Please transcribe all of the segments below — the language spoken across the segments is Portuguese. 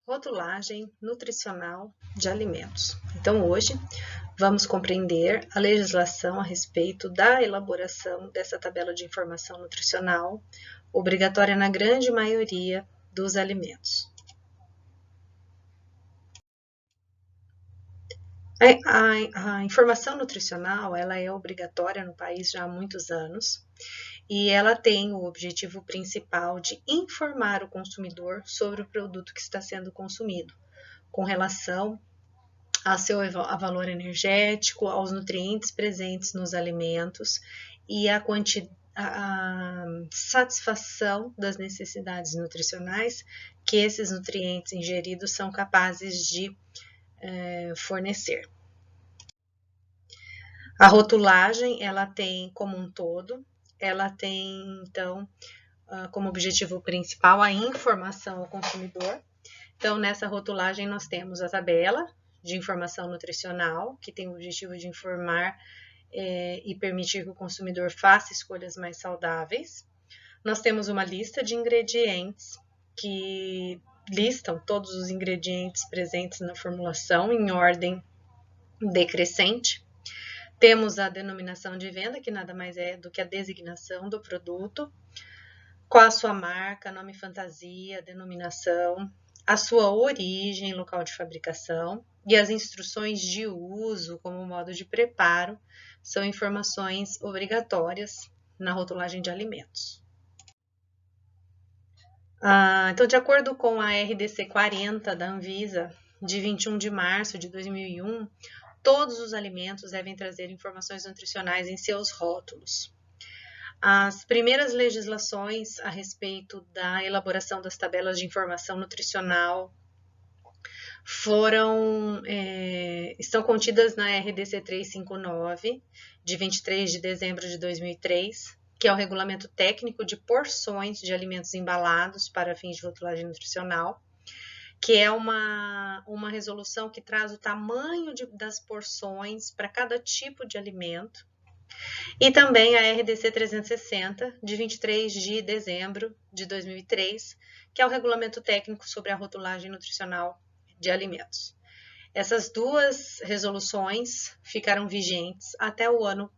Rotulagem nutricional de alimentos. Então, hoje vamos compreender a legislação a respeito da elaboração dessa tabela de informação nutricional, obrigatória na grande maioria dos alimentos. A informação nutricional ela é obrigatória no país já há muitos anos e ela tem o objetivo principal de informar o consumidor sobre o produto que está sendo consumido, com relação a valor energético, aos nutrientes presentes nos alimentos e a satisfação das necessidades nutricionais que esses nutrientes ingeridos são capazes de fornecer. A rotulagem, ela tem como um todo, ela tem então como objetivo principal a informação ao consumidor. Então, nessa rotulagem nós temos a tabela de informação nutricional, que tem o objetivo de informar e permitir que o consumidor faça escolhas mais saudáveis. Nós temos uma lista de ingredientes que listam todos os ingredientes presentes na formulação em ordem decrescente. Temos a denominação de venda, que nada mais é do que a designação do produto, qual a sua marca, nome fantasia, denominação, a sua origem, local de fabricação e as instruções de uso como modo de preparo são informações obrigatórias na rotulagem de alimentos. Então, de acordo com a RDC 40 da Anvisa, de 21 de março de 2001, todos os alimentos devem trazer informações nutricionais em seus rótulos. As primeiras legislações a respeito da elaboração das tabelas de informação nutricional estão contidas na RDC 359, de 23 de dezembro de 2003, que é o Regulamento Técnico de Porções de Alimentos Embalados para fins de rotulagem nutricional, que é uma resolução que traz o tamanho das porções para cada tipo de alimento, e também a RDC 360, de 23 de dezembro de 2003, que é o Regulamento Técnico sobre a Rotulagem Nutricional de Alimentos. Essas duas resoluções ficaram vigentes até o ano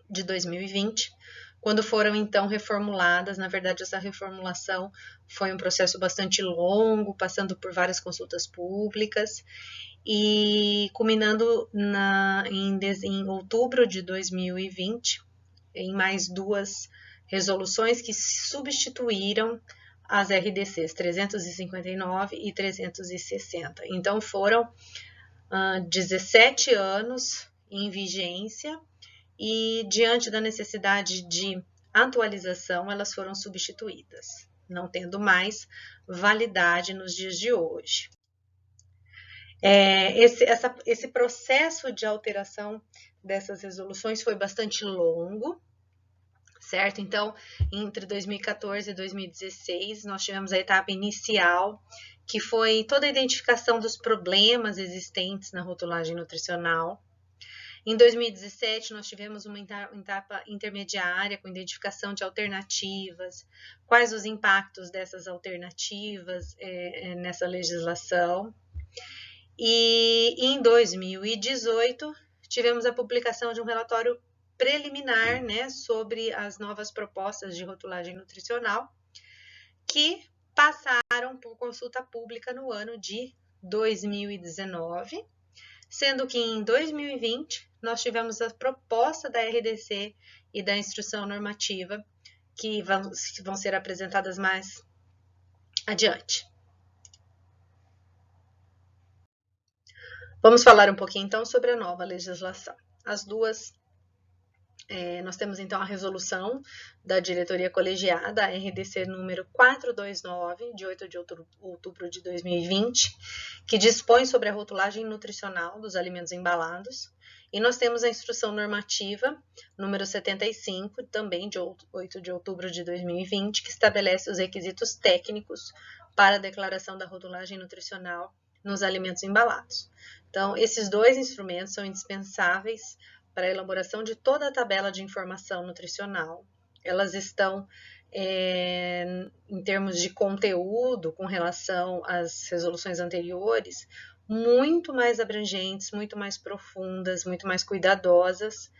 de 2020, quando foram então reformuladas. Na verdade, essa reformulação foi um processo bastante longo, passando por várias consultas públicas e culminando em outubro de 2020, em mais duas resoluções que substituíram as RDCs 359 e 360. Então, foram 17 anos em vigência e, diante da necessidade de atualização, elas foram substituídas, não tendo mais validade nos dias de hoje. Esse processo de alteração dessas resoluções foi bastante longo, certo? Então, entre 2014 e 2016, nós tivemos a etapa inicial, que foi toda a identificação dos problemas existentes na rotulagem nutricional. Em 2017, nós tivemos uma etapa intermediária com identificação de alternativas, quais os impactos dessas alternativas nessa legislação. E em 2018, tivemos a publicação de um relatório preliminar, sobre as novas propostas de rotulagem nutricional, que passaram por consulta pública no ano de 2019, sendo que em 2020 nós tivemos a proposta da RDC e da instrução normativa, que vão ser apresentadas mais adiante. Vamos falar um pouquinho então sobre a nova legislação. As duas, nós temos então a resolução da diretoria colegiada, a RDC número 429, de 8 de outubro de 2020, que dispõe sobre a rotulagem nutricional dos alimentos embalados. E nós temos a instrução normativa número 75, também de 8 de outubro de 2020, que estabelece os requisitos técnicos para a declaração da rotulagem nutricional nos alimentos embalados. Então, esses dois instrumentos são indispensáveis para a elaboração de toda a tabela de informação nutricional. Elas estão em termos de conteúdo com relação às resoluções anteriores, muito mais abrangentes, muito mais profundas, muito mais cuidadosas,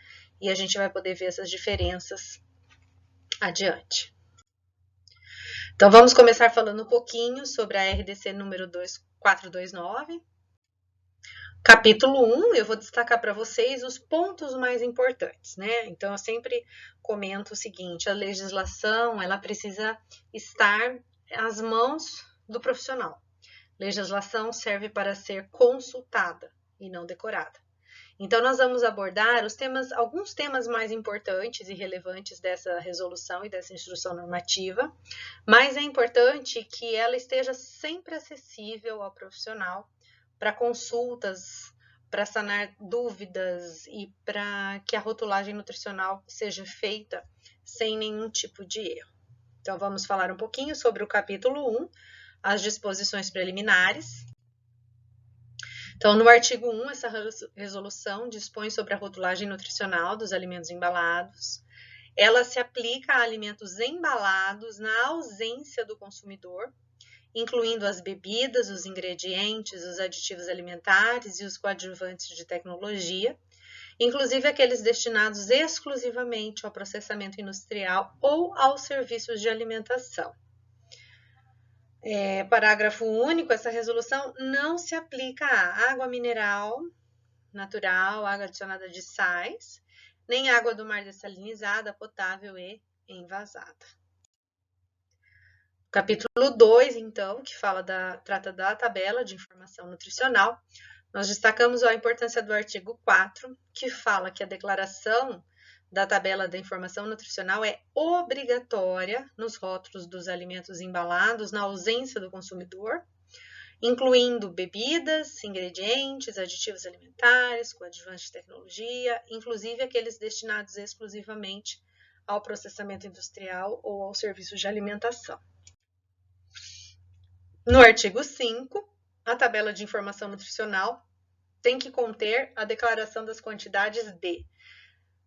e a gente vai poder ver essas diferenças adiante. Então, vamos começar falando um pouquinho sobre a RDC número 2429. Capítulo 1, eu vou destacar para vocês os pontos mais importantes, né? Então, eu sempre comento o seguinte, a legislação, ela precisa estar às mãos do profissional. Legislação serve para ser consultada e não decorada. Então, nós vamos abordar alguns temas mais importantes e relevantes dessa resolução e dessa instrução normativa, mas é importante que ela esteja sempre acessível ao profissional para consultas, para sanar dúvidas e para que a rotulagem nutricional seja feita sem nenhum tipo de erro. Então, vamos falar um pouquinho sobre o capítulo 1, as disposições preliminares. Então, no artigo 1, essa resolução dispõe sobre a rotulagem nutricional dos alimentos embalados. Ela se aplica a alimentos embalados na ausência do consumidor, incluindo as bebidas, os ingredientes, os aditivos alimentares e os coadjuvantes de tecnologia, inclusive aqueles destinados exclusivamente ao processamento industrial ou aos serviços de alimentação. Parágrafo único, essa resolução não se aplica à água mineral natural, água adicionada de sais, nem água do mar dessalinizada, potável e envasada. Capítulo 2, então, que trata da tabela de informação nutricional, nós destacamos a importância do artigo 4, que fala que a declaração da tabela da informação nutricional é obrigatória nos rótulos dos alimentos embalados na ausência do consumidor, incluindo bebidas, ingredientes, aditivos alimentares, coadjuvantes de tecnologia, inclusive aqueles destinados exclusivamente ao processamento industrial ou aos serviços de alimentação. No artigo 5, a tabela de informação nutricional tem que conter a declaração das quantidades de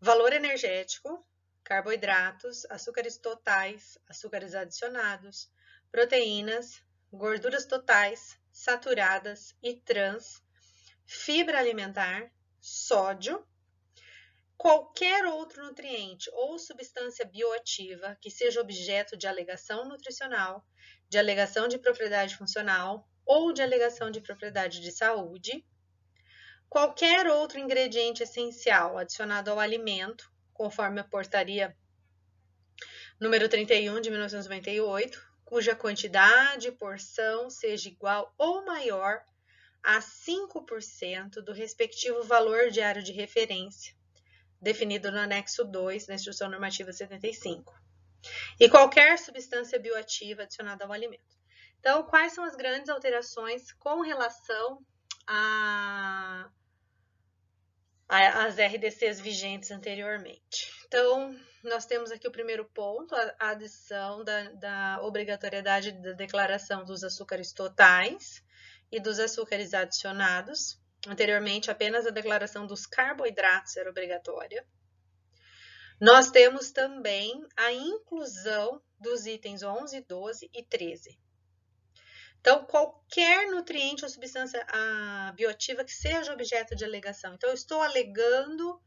valor energético, carboidratos, açúcares totais, açúcares adicionados, proteínas, gorduras totais, saturadas e trans, fibra alimentar, sódio, qualquer outro nutriente ou substância bioativa que seja objeto de alegação nutricional, de alegação de propriedade funcional ou de alegação de propriedade de saúde, qualquer outro ingrediente essencial adicionado ao alimento, conforme a portaria número 31 de 1998, cuja quantidade e porção seja igual ou maior a 5% do respectivo valor diário de referência, definido no anexo 2 da Instrução Normativa 75, e qualquer substância bioativa adicionada ao alimento. Então, quais são as grandes alterações com relação às RDCs vigentes anteriormente? Então, nós temos aqui o primeiro ponto, a adição da obrigatoriedade da declaração dos açúcares totais e dos açúcares adicionados. Anteriormente, apenas a declaração dos carboidratos era obrigatória. Nós temos também a inclusão dos itens 11, 12 e 13. Então, qualquer nutriente ou substância bioativa que seja objeto de alegação. Então, eu estou alegando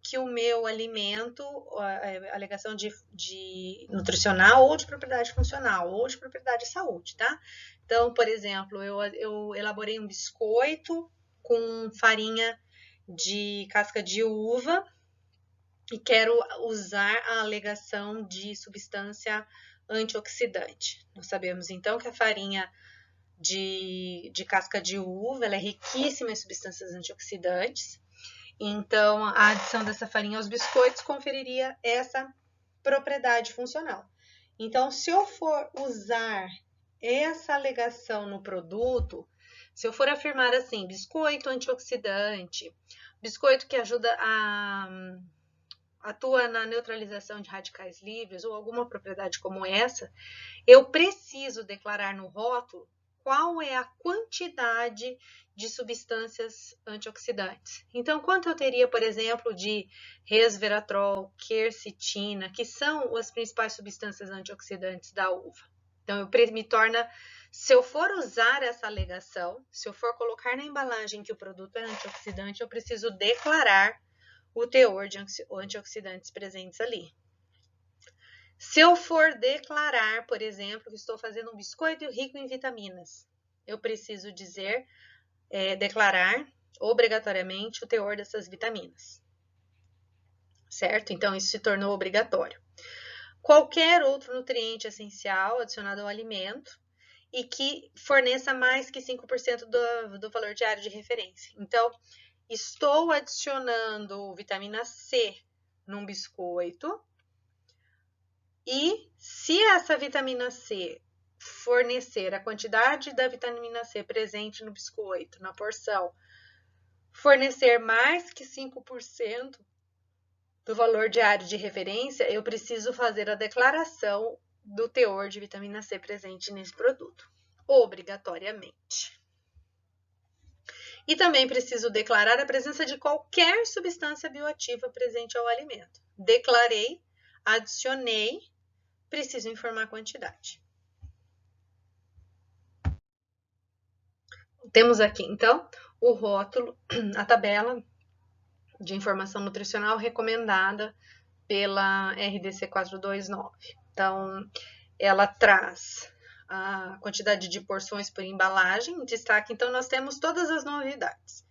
que o meu alimento, a alegação de nutricional ou de propriedade funcional ou de propriedade de saúde, tá? Então, por exemplo, eu elaborei um biscoito com farinha de casca de uva e quero usar a alegação de substância antioxidante. Nós sabemos, então, que a farinha de casca de uva ela é riquíssima em substâncias antioxidantes. Então, a adição dessa farinha aos biscoitos conferiria essa propriedade funcional. Então, se eu for usar essa alegação no produto, se eu for afirmar assim, biscoito antioxidante, biscoito que atua na neutralização de radicais livres ou alguma propriedade como essa, eu preciso declarar no rótulo qual é a quantidade de substâncias antioxidantes. Então, quanto eu teria, por exemplo, de resveratrol, quercetina, que são as principais substâncias antioxidantes da uva. Então, me torna, se eu for usar essa alegação, se eu for colocar na embalagem que o produto é antioxidante, eu preciso declarar o teor de antioxidantes presentes ali. Se eu for declarar, por exemplo, que estou fazendo um biscoito rico em vitaminas, eu preciso declarar obrigatoriamente o teor dessas vitaminas. Certo? Então, isso se tornou obrigatório. Qualquer outro nutriente essencial adicionado ao alimento e que forneça mais que 5% do valor diário de referência. Então, estou adicionando vitamina C num biscoito e se essa vitamina C fornecer a quantidade da vitamina C presente no biscoito, na porção, fornecer mais que 5% do valor diário de referência, eu preciso fazer a declaração do teor de vitamina C presente nesse produto, obrigatoriamente. E também preciso declarar a presença de qualquer substância bioativa presente ao alimento. Declarei, adicionei, preciso informar a quantidade. Temos aqui, então, o rótulo, a tabela de informação nutricional recomendada pela RDC 429. Então, ela traz a quantidade de porções por embalagem, em destaque, então, nós temos todas as novidades.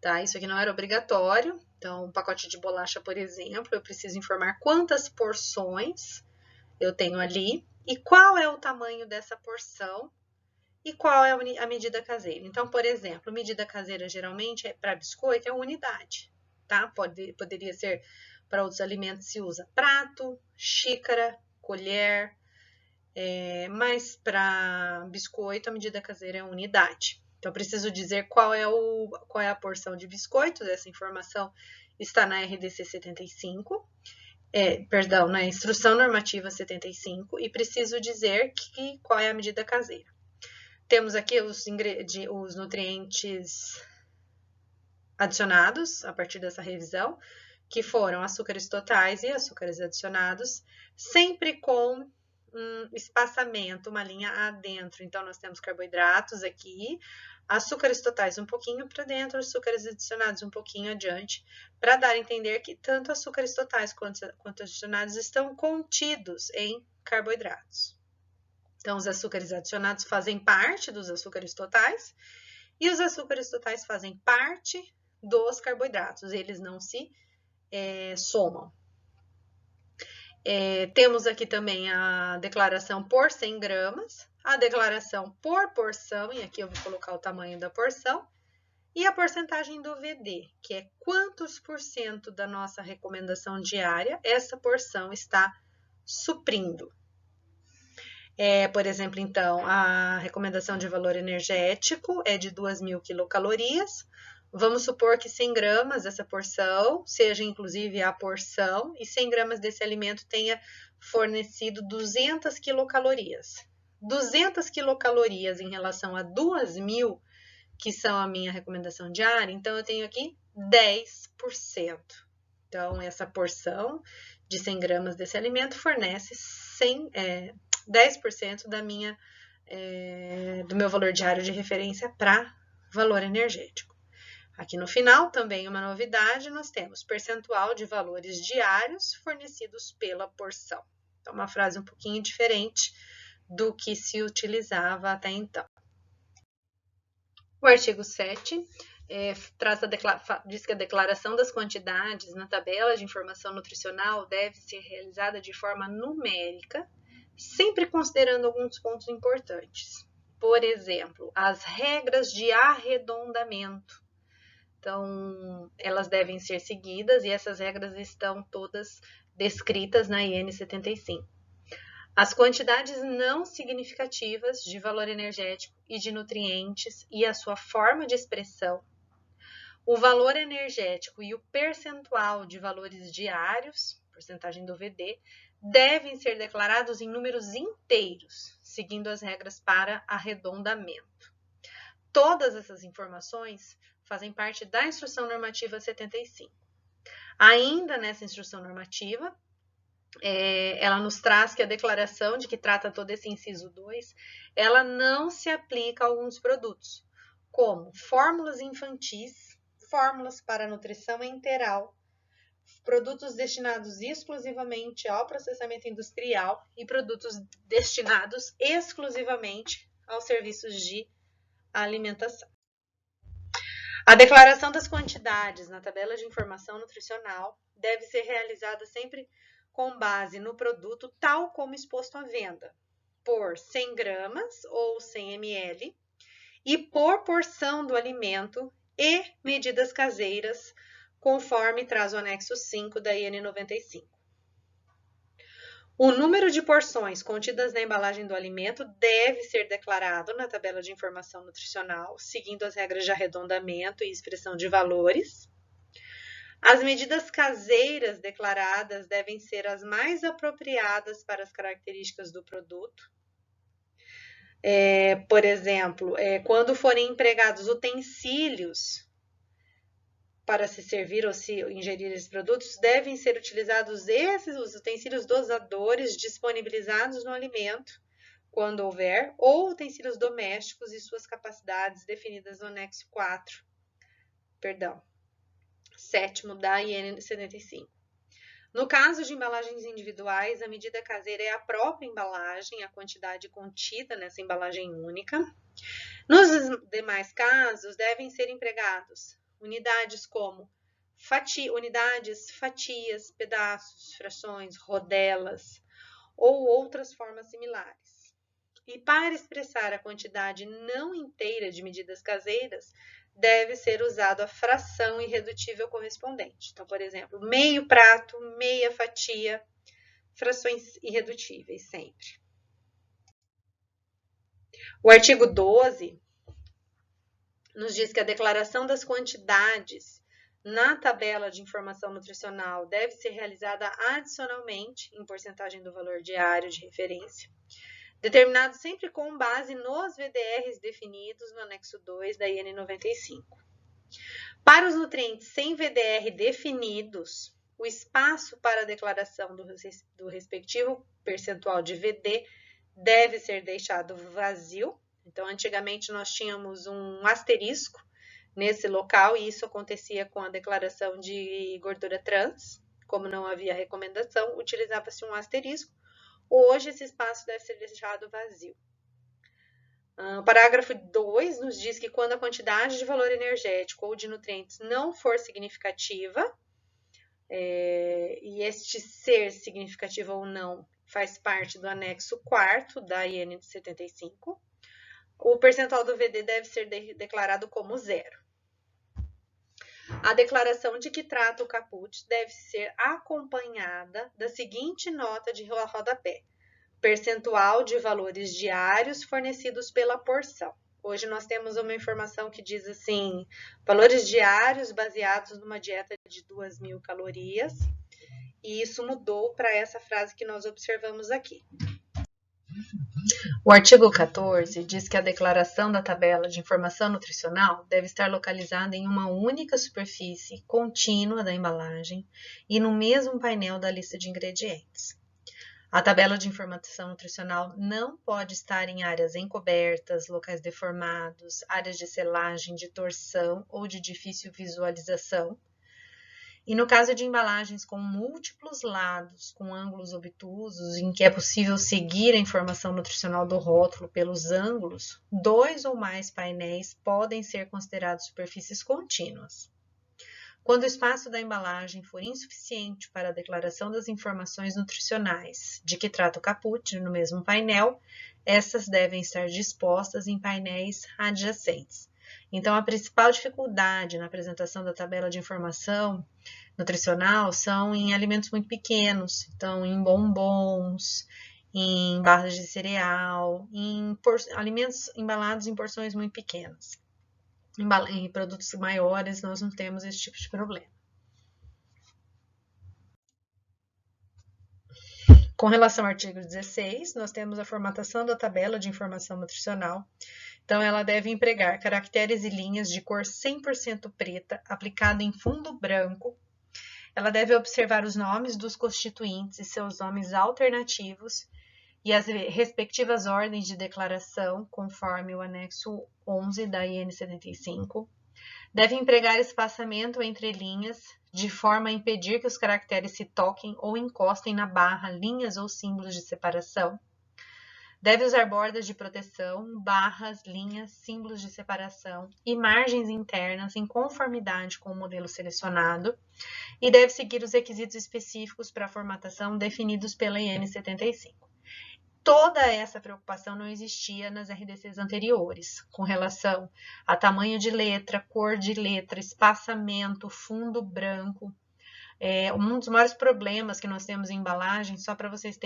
Tá? Isso aqui não era obrigatório, então, um pacote de bolacha, por exemplo, eu preciso informar quantas porções eu tenho ali e qual é o tamanho dessa porção e qual é a medida caseira. Então, por exemplo, medida caseira geralmente para biscoito é unidade, tá? Poderia ser para outros alimentos, se usa prato, xícara, colher, mas para biscoito a medida caseira é unidade. Então, eu preciso dizer qual é a porção de biscoitos, essa informação está na RDC 75, na Instrução Normativa 75, e preciso dizer qual é a medida caseira. Temos aqui os nutrientes adicionados a partir dessa revisão, que foram açúcares totais e açúcares adicionados, sempre com um espaçamento, uma linha adentro. Então, nós temos carboidratos aqui, açúcares totais um pouquinho para dentro, açúcares adicionados um pouquinho adiante, para dar a entender que tanto açúcares totais quanto adicionados estão contidos em carboidratos. Então, os açúcares adicionados fazem parte dos açúcares totais e os açúcares totais fazem parte dos carboidratos, eles não se somam. Temos aqui também a declaração por 100 gramas, a declaração por porção, e aqui eu vou colocar o tamanho da porção, e a porcentagem do VD, que é quantos por cento da nossa recomendação diária essa porção está suprindo. Por exemplo, então, a recomendação de valor energético é de 2.000 quilocalorias. Vamos supor que 100 gramas dessa porção seja inclusive a porção e 100 gramas desse alimento tenha fornecido 200 quilocalorias. 200 quilocalorias em relação a 2.000, que são a minha recomendação diária, então eu tenho aqui 10%. Então, essa porção de 100 gramas desse alimento fornece 10% do meu valor diário de referência para valor energético. Aqui no final, também uma novidade, nós temos percentual de valores diários fornecidos pela porção. Então, uma frase um pouquinho diferente do que se utilizava até então. O artigo 7 diz que a declaração das quantidades na tabela de informação nutricional deve ser realizada de forma numérica, sempre considerando alguns pontos importantes. Por exemplo, as regras de arredondamento. Então, elas devem ser seguidas e essas regras estão todas descritas na IN 75. As quantidades não significativas de valor energético e de nutrientes e a sua forma de expressão, o valor energético e o percentual de valores diários, porcentagem do VD, devem ser declarados em números inteiros, seguindo as regras para arredondamento. Todas essas informações fazem parte da Instrução Normativa 75. Ainda nessa Instrução Normativa, ela nos traz que a declaração de que trata todo esse inciso 2, ela não se aplica a alguns produtos, como fórmulas infantis, fórmulas para nutrição enteral, produtos destinados exclusivamente ao processamento industrial e produtos destinados exclusivamente aos serviços de alimentação. A declaração das quantidades na tabela de informação nutricional deve ser realizada sempre com base no produto tal como exposto à venda, por 100 gramas ou 100 ml e por porção do alimento e medidas caseiras, conforme traz o anexo 5 da IN 95. O número de porções contidas na embalagem do alimento deve ser declarado na tabela de informação nutricional, seguindo as regras de arredondamento e expressão de valores. As medidas caseiras declaradas devem ser as mais apropriadas para as características do produto. Por exemplo, quando forem empregados utensílios para se servir ou se ingerir esses produtos, devem ser utilizados os utensílios dosadores disponibilizados no alimento, quando houver, ou utensílios domésticos e suas capacidades definidas no anexo 7º da IN 75. No caso de embalagens individuais, a medida caseira é a própria embalagem, a quantidade contida nessa embalagem única. Nos demais casos, devem ser empregados unidades como unidades, fatias, pedaços, frações, rodelas ou outras formas similares. E para expressar a quantidade não inteira de medidas caseiras, deve ser usado a fração irredutível correspondente. Então, por exemplo, meio prato, meia fatia, frações irredutíveis sempre. O artigo 12 nos diz que a declaração das quantidades na tabela de informação nutricional deve ser realizada adicionalmente em porcentagem do valor diário de referência, determinado sempre com base nos VDRs definidos no anexo 2 da IN 95. Para os nutrientes sem VDR definidos, o espaço para a declaração do respectivo percentual de VD deve ser deixado vazio. Então, antigamente nós tínhamos um asterisco nesse local e isso acontecia com a declaração de gordura trans. Como não havia recomendação, utilizava-se um asterisco. Hoje, esse espaço deve ser deixado vazio. O parágrafo 2 nos diz que quando a quantidade de valor energético ou de nutrientes não for significativa, e este ser significativo ou não faz parte do anexo 4º da IN 75, o percentual do VD deve ser declarado como 0. A declaração de que trata o caput deve ser acompanhada da seguinte nota de rodapé: percentual de valores diários fornecidos pela porção. Hoje nós temos uma informação que diz assim, valores diários baseados numa dieta de 2.000 calorias, e isso mudou para essa frase que nós observamos aqui. O artigo 14 diz que a declaração da tabela de informação nutricional deve estar localizada em uma única superfície contínua da embalagem e no mesmo painel da lista de ingredientes. A tabela de informação nutricional não pode estar em áreas encobertas, locais deformados, áreas de selagem, de torção ou de difícil visualização. E no caso de embalagens com múltiplos lados, com ângulos obtusos, em que é possível seguir a informação nutricional do rótulo pelos ângulos, 2 ou mais painéis podem ser considerados superfícies contínuas. Quando o espaço da embalagem for insuficiente para a declaração das informações nutricionais de que trata o caput no mesmo painel, essas devem estar dispostas em painéis adjacentes. Então, a principal dificuldade na apresentação da tabela de informação nutricional são em alimentos muito pequenos, então em bombons, em barras de cereal, em alimentos embalados em porções muito pequenas. Em produtos maiores, nós não temos esse tipo de problema. Com relação ao artigo 16, nós temos a formatação da tabela de informação nutricional. Então, ela deve empregar caracteres e linhas de cor 100% preta, aplicado em fundo branco. Ela deve observar os nomes dos constituintes e seus nomes alternativos e as respectivas ordens de declaração, conforme o anexo 11 da IN 75. Deve empregar espaçamento entre linhas, de forma a impedir que os caracteres se toquem ou encostem na barra, linhas ou símbolos de separação. Deve usar bordas de proteção, barras, linhas, símbolos de separação e margens internas em conformidade com o modelo selecionado e deve seguir os requisitos específicos para a formatação definidos pela IN 75. Toda essa preocupação não existia nas RDCs anteriores, com relação a tamanho de letra, cor de letra, espaçamento, fundo branco. Um dos maiores problemas que nós temos em embalagem, só para vocês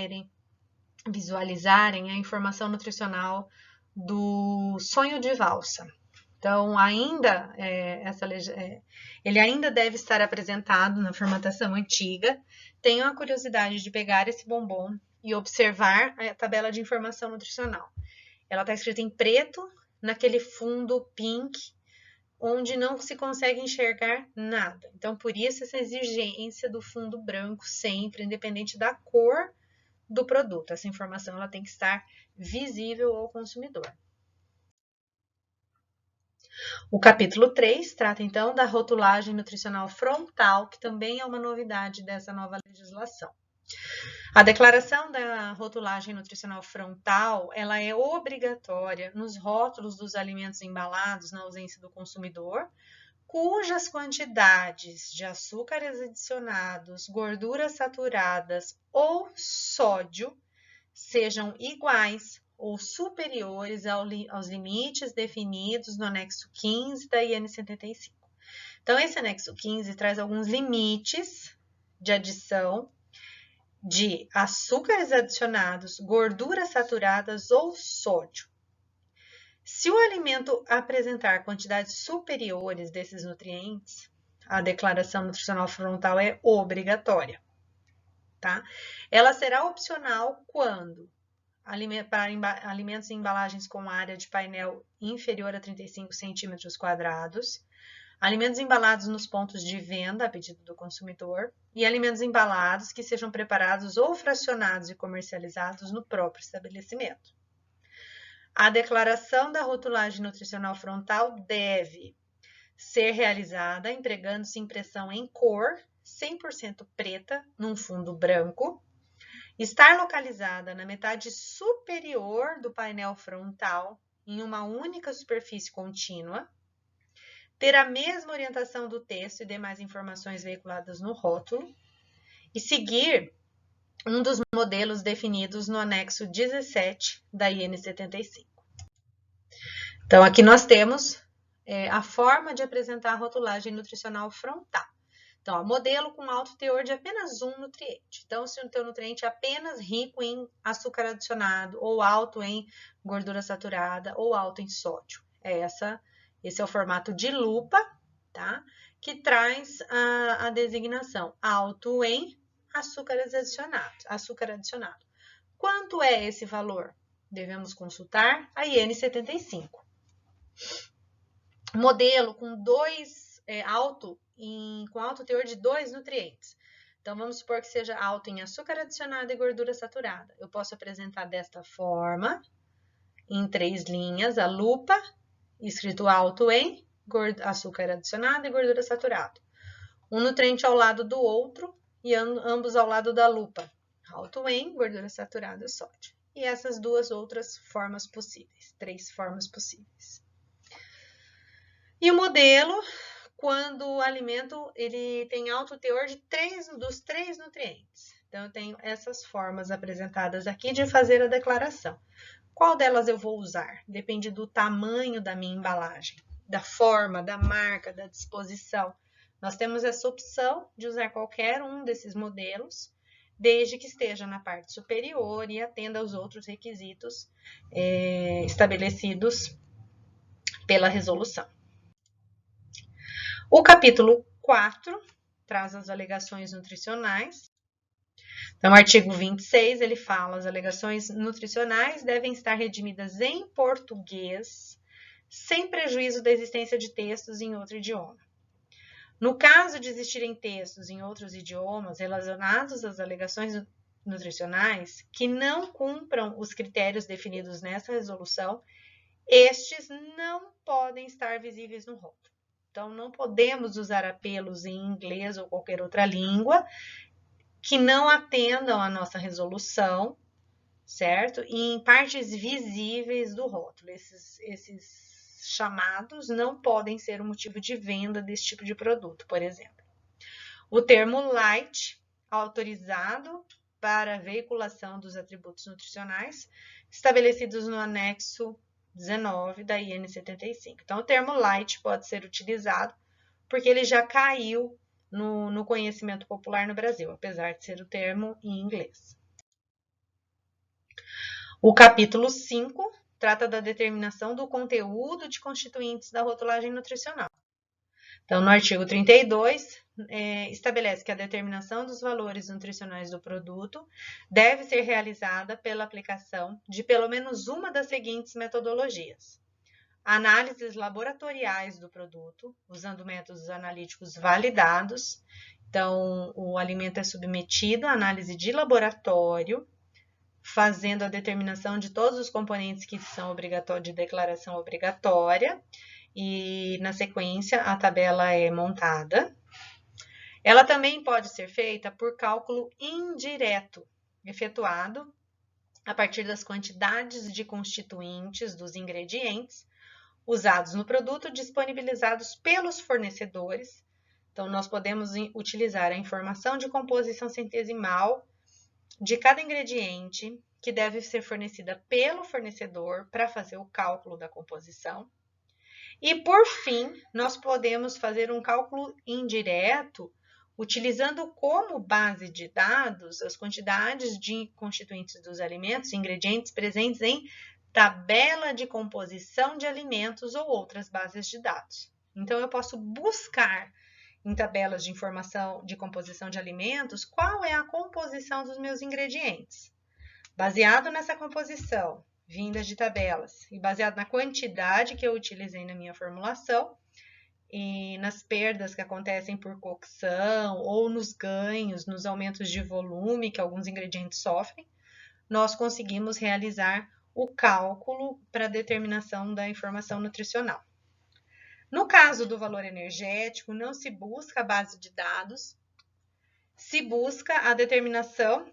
visualizarem, é a informação nutricional do sonho de valsa. Então, ele ainda deve estar apresentado na formatação antiga. Tenham a curiosidade de pegar esse bombom e observar a tabela de informação nutricional. Ela está escrita em preto, naquele fundo pink, onde não se consegue enxergar nada. Então, por isso essa exigência do fundo branco sempre, independente da cor do produto. Essa informação ela tem que estar visível ao consumidor. O capítulo 3 trata, então, da rotulagem nutricional frontal, que também é uma novidade dessa nova legislação. A declaração da rotulagem nutricional frontal, ela é obrigatória nos rótulos dos alimentos embalados na ausência do consumidor, cujas quantidades de açúcares adicionados, gorduras saturadas ou sódio sejam iguais ou superiores aos limites definidos no anexo 15 da IN 75. Então, esse anexo 15 traz alguns limites de adição de açúcares adicionados, gorduras saturadas ou sódio. Se o alimento apresentar quantidades superiores desses nutrientes, a declaração nutricional frontal é obrigatória, tá? Ela será opcional quando para alimentos e embalagens com área de painel inferior a 35 centímetros quadrados, alimentos embalados nos pontos de venda a pedido do consumidor e alimentos embalados que sejam preparados ou fracionados e comercializados no próprio estabelecimento. A declaração da rotulagem nutricional frontal deve ser realizada empregando-se impressão em cor 100% preta num fundo branco, estar localizada na metade superior do painel frontal em uma única superfície contínua, ter a mesma orientação do texto e demais informações veiculadas no rótulo e seguir um dos modelos definidos no anexo 17 da IN 75. Então, aqui nós temos a forma de apresentar a rotulagem nutricional frontal. Então, modelo com alto teor de apenas um nutriente. Então, se o teu nutriente é apenas rico em açúcar adicionado, ou alto em gordura saturada, ou alto em sódio. Esse é o formato de lupa, tá? Que traz a designação alto em açúcar adicionado. Quanto é esse valor? Devemos consultar a IN 75. Modelo com alto teor de 2 nutrientes. Então, vamos supor que seja alto em açúcar adicionado e gordura saturada. Eu posso apresentar desta forma, em 3 linhas, a lupa, escrito alto em açúcar adicionado e gordura saturada. Um nutriente ao lado do outro e ambos ao lado da lupa. Alto em gordura saturada e sódio. E essas duas outras formas possíveis, 3 formas possíveis. E o modelo, quando o alimento ele tem alto teor de dos 3 nutrientes. Então, eu tenho essas formas apresentadas aqui de fazer a declaração. Qual delas eu vou usar? Depende do tamanho da minha embalagem, da forma, da marca, da disposição. Nós temos essa opção de usar qualquer um desses modelos, desde que esteja na parte superior e atenda aos outros requisitos estabelecidos pela resolução. O capítulo 4 traz as alegações nutricionais. Então, o artigo 26, ele fala: as alegações nutricionais devem estar redimidas em português, sem prejuízo da existência de textos em outro idioma. No caso de existirem textos em outros idiomas relacionados às alegações nutricionais que não cumpram os critérios definidos nessa resolução, estes não podem estar visíveis no rótulo. Então, não podemos usar apelos em inglês ou qualquer outra língua que não atendam à nossa resolução, certo? E em partes visíveis do rótulo. Esses chamados não podem ser o motivo de venda desse tipo de produto, por exemplo. O termo light, autorizado para a veiculação dos atributos nutricionais, estabelecidos no anexo 19 da IN 75. Então, o termo light pode ser utilizado porque ele já caiu no conhecimento popular no Brasil, apesar de ser o termo em inglês. O capítulo 5 trata da determinação do conteúdo de constituintes da rotulagem nutricional. Então, no artigo 32, estabelece que a determinação dos valores nutricionais do produto deve ser realizada pela aplicação de pelo menos uma das seguintes metodologias: análises laboratoriais do produto, usando métodos analíticos validados. Então, o alimento é submetido à análise de laboratório, fazendo a determinação de todos os componentes que são obrigatórios, de declaração obrigatória, e na sequência a tabela é montada. Ela também pode ser feita por cálculo indireto, efetuado a partir das quantidades de constituintes dos ingredientes usados no produto disponibilizados pelos fornecedores. Então, nós podemos utilizar a informação de composição centesimal de cada ingrediente, que deve ser fornecida pelo fornecedor para fazer o cálculo da composição. E, por fim, nós podemos fazer um cálculo indireto, utilizando como base de dados as quantidades de constituintes dos alimentos, ingredientes presentes em tabela de composição de alimentos ou outras bases de dados. Então, eu posso buscar em tabelas de informação de composição de alimentos qual é a composição dos meus ingredientes. Baseado nessa composição, vindas de tabelas, e baseado na quantidade que eu utilizei na minha formulação, e nas perdas que acontecem por cocção, ou nos ganhos, nos aumentos de volume que alguns ingredientes sofrem, nós conseguimos realizar o cálculo para determinação da informação nutricional. No caso do valor energético, não se busca a base de dados, se busca a determinação,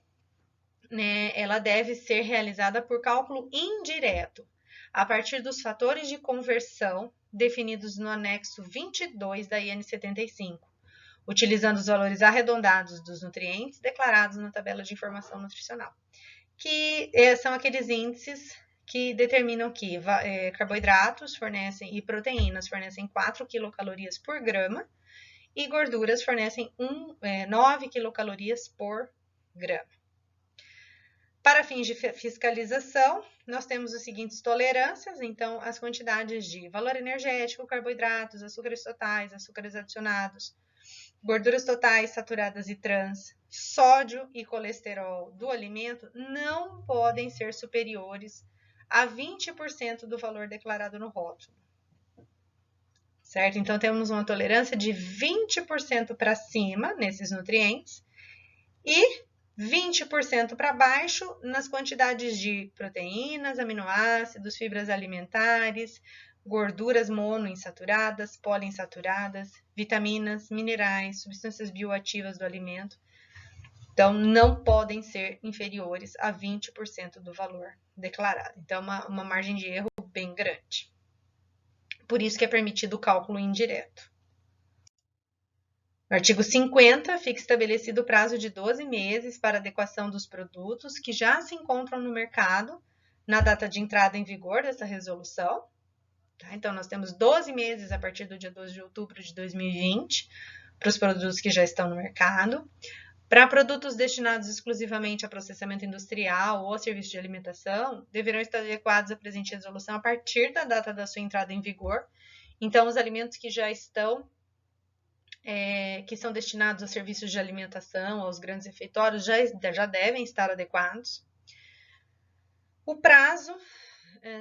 né, ela deve ser realizada por cálculo indireto, a partir dos fatores de conversão definidos no anexo 22 da IN 75, utilizando os valores arredondados dos nutrientes declarados na tabela de informação nutricional, que são aqueles índices que determinam que carboidratos fornecem e proteínas fornecem 4 quilocalorias por grama e gorduras fornecem 9 quilocalorias por grama. Para fins de fiscalização, nós temos as seguintes tolerâncias, então as quantidades de valor energético, carboidratos, açúcares totais, açúcares adicionados, gorduras totais, saturadas e trans, sódio e colesterol do alimento não podem ser superiores a 20% do valor declarado no rótulo. Certo? Então, temos uma tolerância de 20% para cima nesses nutrientes e 20% para baixo nas quantidades de proteínas, aminoácidos, fibras alimentares, gorduras monoinsaturadas, poliinsaturadas, vitaminas, minerais, substâncias bioativas do alimento. Então, não podem ser inferiores a 20% do valor declarado. Então, uma margem de erro bem grande. Por isso que é permitido o cálculo indireto. No artigo 50, fica estabelecido o prazo de 12 meses para adequação dos produtos que já se encontram no mercado na data de entrada em vigor dessa resolução. Tá? Então, nós temos 12 meses a partir do dia 12 de outubro de 2020 para os produtos que já estão no mercado. Para produtos destinados exclusivamente a processamento industrial ou a serviço de alimentação, deverão estar adequados à presente resolução a partir da data da sua entrada em vigor. Então, os alimentos que já estão que são destinados a serviços de alimentação, aos grandes refeitórios, já devem estar adequados. O prazo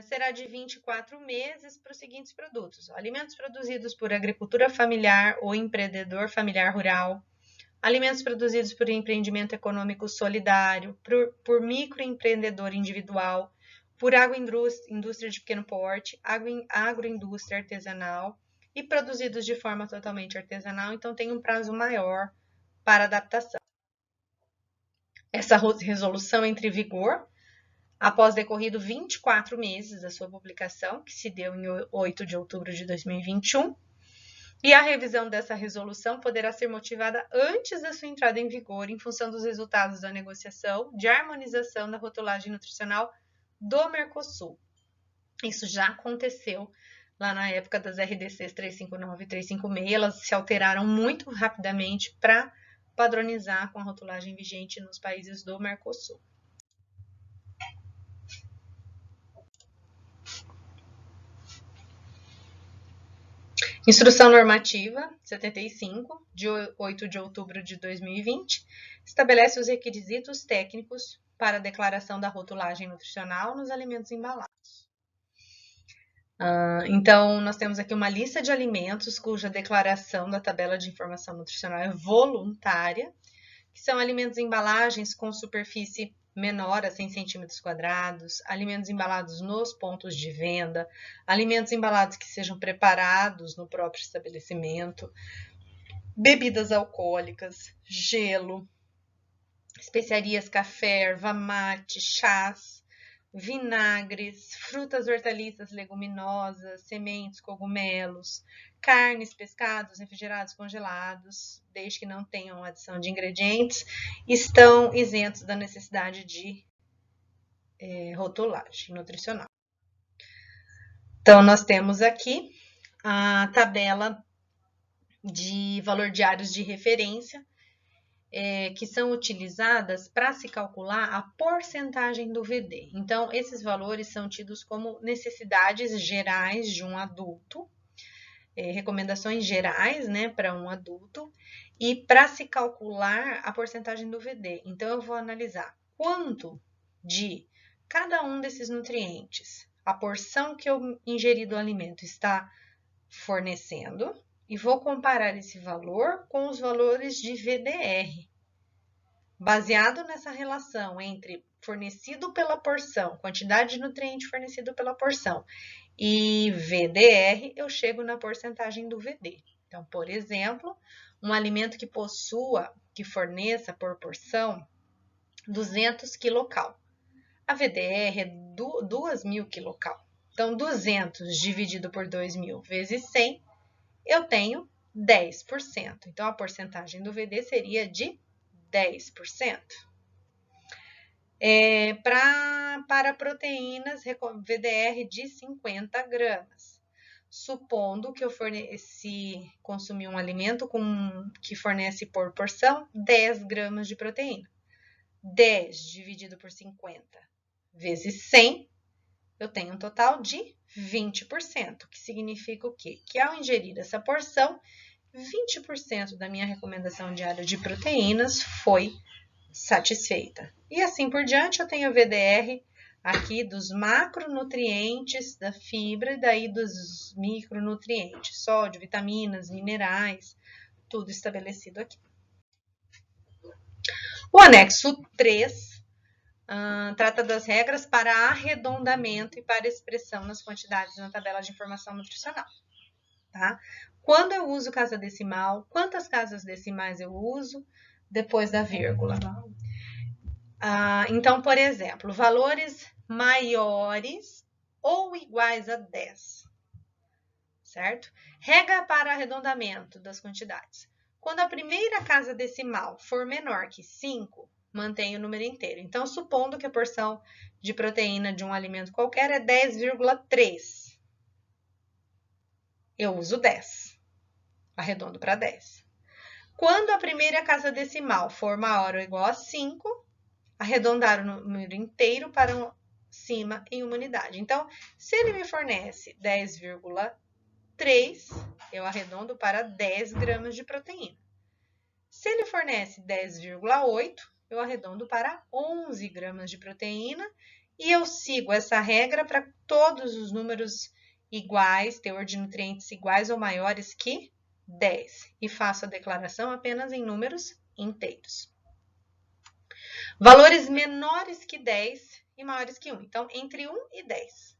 será de 24 meses para os seguintes produtos: alimentos produzidos por agricultura familiar ou empreendedor familiar rural, alimentos produzidos por empreendimento econômico solidário, por microempreendedor individual, por agroindústria de pequeno porte, agroindústria artesanal e produzidos de forma totalmente artesanal, então tem um prazo maior para adaptação. Essa resolução entra em vigor após decorrido 24 meses da sua publicação, que se deu em 8 de outubro de 2021, e a revisão dessa resolução poderá ser motivada antes da sua entrada em vigor, em função dos resultados da negociação de harmonização da rotulagem nutricional do Mercosul. Isso já aconteceu lá na época das RDCs 359 e 356, elas se alteraram muito rapidamente para padronizar com a rotulagem vigente nos países do Mercosul. Instrução Normativa 75, de 8 de outubro de 2020, estabelece os requisitos técnicos para a declaração da rotulagem nutricional nos alimentos embalados. Então, nós temos aqui uma lista de alimentos cuja declaração da tabela de informação nutricional é voluntária, que são alimentos em embalagens com superfície menor a 100 centímetros quadrados, alimentos embalados nos pontos de venda, alimentos embalados que sejam preparados no próprio estabelecimento, bebidas alcoólicas, gelo, especiarias, café, erva mate, chás, vinagres, frutas, hortaliças, leguminosas, sementes, cogumelos, carnes, pescados, refrigerados, congelados, desde que não tenham adição de ingredientes, estão isentos da necessidade de rotulagem nutricional. Então, nós temos aqui a tabela de valor diários de referência, que são utilizadas para se calcular a porcentagem do VD. Então, esses valores são tidos como necessidades gerais de um adulto, recomendações gerais, né, para um adulto, e para se calcular a porcentagem do VD. Então, eu vou analisar quanto de cada um desses nutrientes a porção que eu ingeri do alimento está fornecendo, e vou comparar esse valor com os valores de VDR. Baseado nessa relação entre fornecido pela porção, quantidade de nutriente fornecido pela porção, e VDR, eu chego na porcentagem do VD. Então, por exemplo, um alimento que forneça por porção 200 quilocal. A VDR é 2.000 quilocal. Então, 200 dividido por 2.000 vezes 100, eu tenho 10%. Então, a porcentagem do VD seria de 10%. Para proteínas, VDR de 50 gramas. Supondo que eu consumi um alimento que fornece por porção 10 gramas de proteína. 10 dividido por 50 vezes 100, eu tenho um total de 20%, que significa o quê? Que ao ingerir essa porção, 20% da minha recomendação diária de proteínas foi satisfeita. E assim por diante, eu tenho a VDR aqui dos macronutrientes, da fibra e daí dos micronutrientes, sódio, vitaminas, minerais, tudo estabelecido aqui. O anexo 3 trata das regras para arredondamento e para expressão nas quantidades na tabela de informação nutricional. Tá? Quando eu uso casa decimal, quantas casas decimais eu uso depois da vírgula? Então, por exemplo, valores maiores ou iguais a 10, certo? Regra para arredondamento das quantidades. Quando a primeira casa decimal for menor que 5, mantém o número inteiro. Então, supondo que a porção de proteína de um alimento qualquer é 10,3. Eu uso 10. Arredondo para 10. Quando a primeira casa decimal for maior ou igual a 5, arredondar o número inteiro para cima em uma unidade. Então, se ele me fornece 10,3, 3, eu arredondo para 10 gramas de proteína. Se ele fornece 10,8, eu arredondo para 11 gramas de proteína e eu sigo essa regra para todos os números iguais, teor de nutrientes iguais ou maiores que 10 e faço a declaração apenas em números inteiros. Valores menores que 10 e maiores que 1, então entre 1 e 10.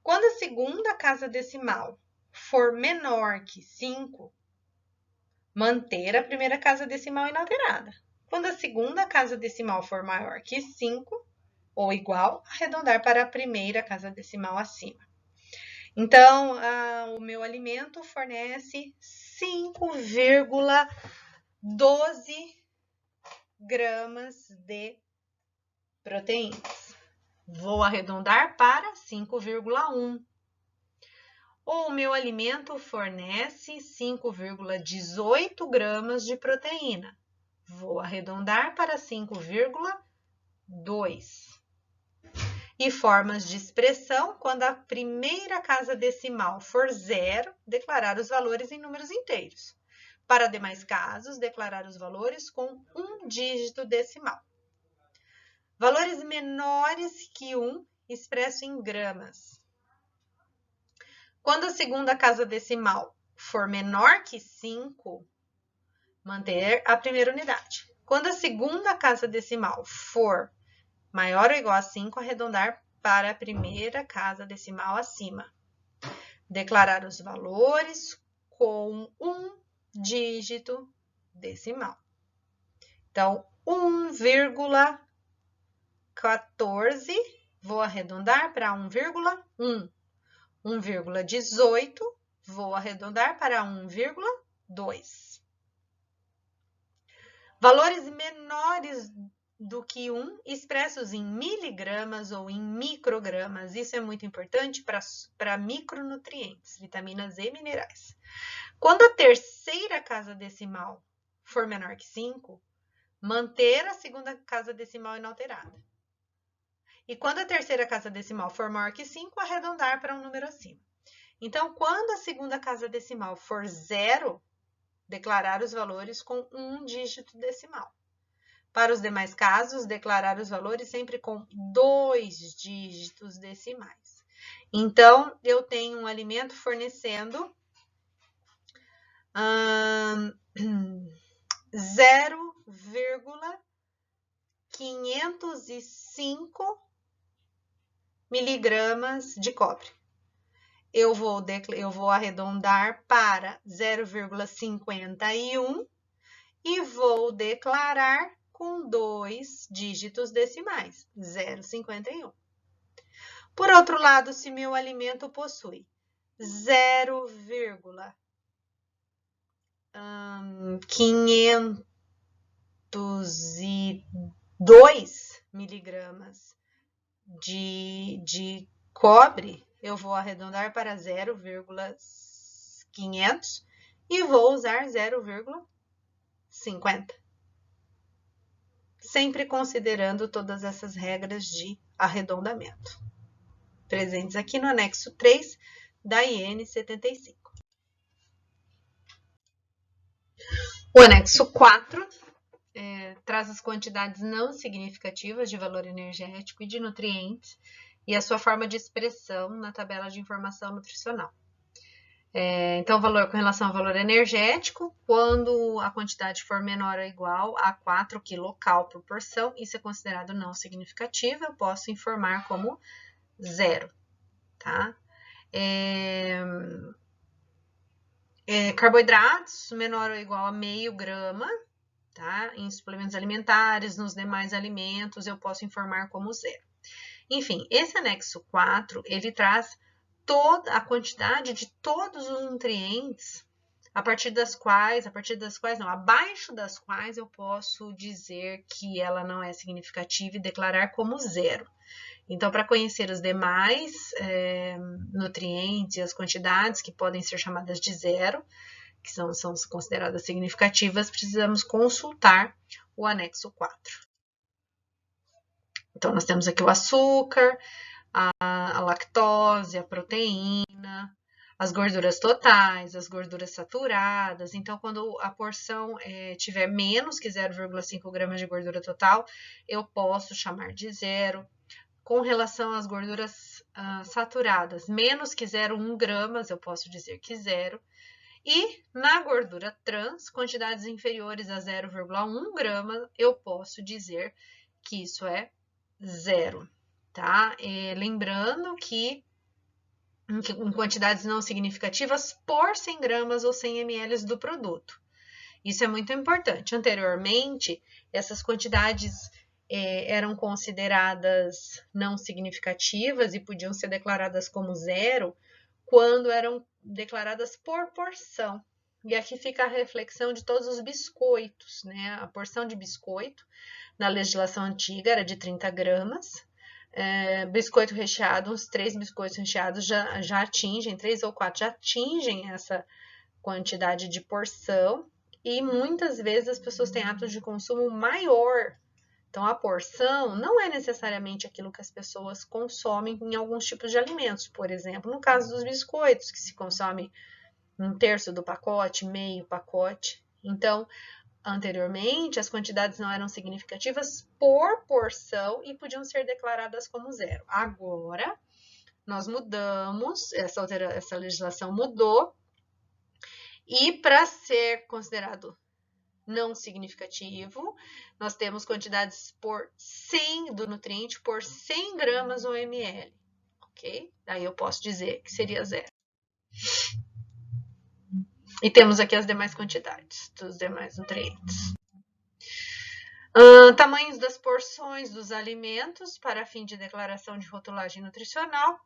Quando a segunda casa decimal for menor que 5, manter a primeira casa decimal inalterada. Quando a segunda casa decimal for maior que 5 ou igual, arredondar para a primeira casa decimal acima. Então, o meu alimento fornece 5,12 gramas de proteínas. Vou arredondar para 5,1. O meu alimento fornece 5,18 gramas de proteína. Vou arredondar para 5,2. E formas de expressão, quando a primeira casa decimal for 0, declarar os valores em números inteiros. Para demais casos, declarar os valores com um dígito decimal. Valores menores que 1, expresso em gramas. Quando a segunda casa decimal for menor que 5, manter a primeira unidade. Quando a segunda casa decimal for maior ou igual a 5, arredondar para a primeira casa decimal acima. Declarar os valores com um dígito decimal. Então, 1,14, vou arredondar para 1,1. 1,18, vou arredondar para 1,2. Valores menores do que 1, expressos em miligramas ou em microgramas. Isso é muito importante para micronutrientes, vitaminas e minerais. Quando a terceira casa decimal for menor que 5, manter a segunda casa decimal inalterada. E quando a terceira casa decimal for maior que 5, arredondar para um número acima. Então, quando a segunda casa decimal for 0, declarar os valores com um dígito decimal. Para os demais casos, declarar os valores sempre com 2 dígitos decimais. Então, eu tenho um alimento fornecendo 0,505 miligramas de cobre. Eu vou arredondar para 0,51 e vou declarar com 2 dígitos decimais, 0,51. Por outro lado, se meu alimento possui 0,502 miligramas de cobre, eu vou arredondar para 0,500 e vou usar 0,50. Sempre considerando todas essas regras de arredondamento, presentes aqui no anexo 3 da IN 75. O anexo 4 traz as quantidades não significativas de valor energético e de nutrientes e a sua forma de expressão na tabela de informação nutricional. Então, valor com relação ao valor energético, quando a quantidade for menor ou igual a 4 kcal por porção, isso é considerado não significativo, eu posso informar como 0, tá? Carboidratos, menor ou igual a meio grama, tá? Em suplementos alimentares, nos demais alimentos, eu posso informar como 0. Enfim, esse anexo 4, ele traz toda a quantidade de todos os nutrientes abaixo das quais eu posso dizer que ela não é significativa e declarar como 0. Então, para conhecer os demais nutrientes e as quantidades que podem ser chamadas de 0, que são consideradas significativas, precisamos consultar o anexo 4. Então, nós temos aqui o açúcar, a lactose, a proteína, as gorduras totais, as gorduras saturadas. Então, quando a porção tiver menos que 0,5 gramas de gordura total, eu posso chamar de zero. Com relação às gorduras saturadas, menos que 0,1 gramas, eu posso dizer que zero. E na gordura trans, quantidades inferiores a 0,1 grama, eu posso dizer que isso é zero, tá? Lembrando que em quantidades não significativas por 100 gramas ou 100 ml do produto. Isso é muito importante. Anteriormente, essas quantidades eram consideradas não significativas e podiam ser declaradas como zero quando eram declaradas por porção. E aqui fica a reflexão de todos os biscoitos, né? A porção de biscoito, na legislação antiga, era de 30 gramas. Biscoito recheado, uns 3 biscoitos recheados já atingem, 3 ou 4 já atingem essa quantidade de porção. E muitas vezes as pessoas têm hábitos de consumo maior. Então, a porção não é necessariamente aquilo que as pessoas consomem em alguns tipos de alimentos. Por exemplo, no caso dos biscoitos, que se consome 1/3 do pacote, meio pacote. Então, anteriormente, as quantidades não eram significativas por porção e podiam ser declaradas como zero. Agora, nós mudamos, essa legislação mudou, e para ser considerado não significativo, nós temos quantidades por 100 do nutriente por 100 gramas ou ml, ok? Daí eu posso dizer que seria zero. E temos aqui as demais quantidades dos demais nutrientes. Tamanhos das porções dos alimentos para fim de declaração de rotulagem nutricional.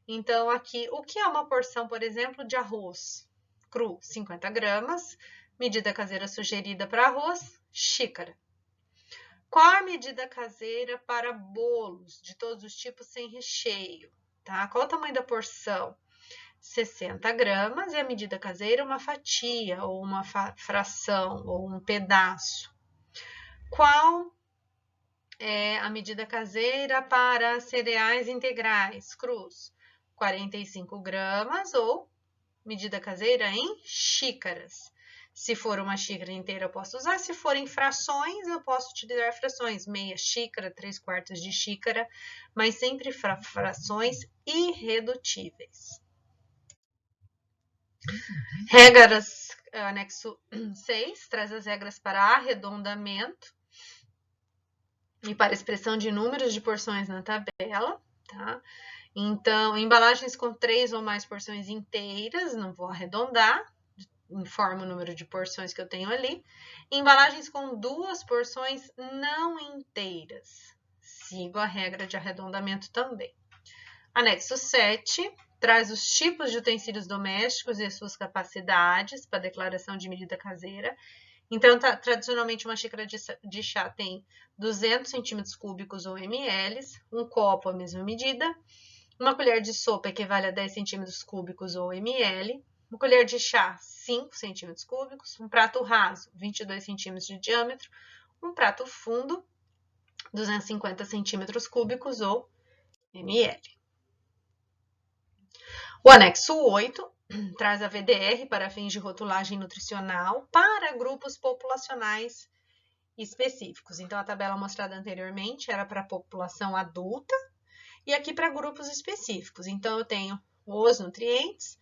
Então, aqui, o que é uma porção, por exemplo, de arroz cru? 50 gramas. Medida caseira sugerida para arroz, xícara. Qual a medida caseira para bolos de todos os tipos sem recheio? Tá? Qual o tamanho da porção? 60 gramas e a medida caseira uma fatia ou uma fração ou um pedaço. Qual é a medida caseira para cereais integrais crus? 45 gramas ou medida caseira em xícaras. Se for uma xícara inteira, eu posso usar. Se forem frações, eu posso utilizar frações. Meia xícara, 3/4 de xícara, mas sempre frações irredutíveis. Regras, anexo 6, traz as regras para arredondamento e para expressão de números de porções na tabela, tá? Então, embalagens com 3 ou mais porções inteiras, não vou arredondar, informa o número de porções que eu tenho ali. Embalagens com 2 porções não inteiras. Sigo a regra de arredondamento também. Anexo 7 traz os tipos de utensílios domésticos e suas capacidades para declaração de medida caseira. Então, tradicionalmente, uma xícara de chá tem 200 centímetros cúbicos ou ml, um copo a mesma medida, uma colher de sopa equivale a 10 centímetros cúbicos ou ml, uma colher de chá, 5 centímetros cúbicos, um prato raso, 22 centímetros de diâmetro, um prato fundo, 250 centímetros cúbicos ou ml. O anexo 8 traz a VDR para fins de rotulagem nutricional para grupos populacionais específicos. Então, a tabela mostrada anteriormente era para a população adulta e aqui para grupos específicos. Então, eu tenho os nutrientes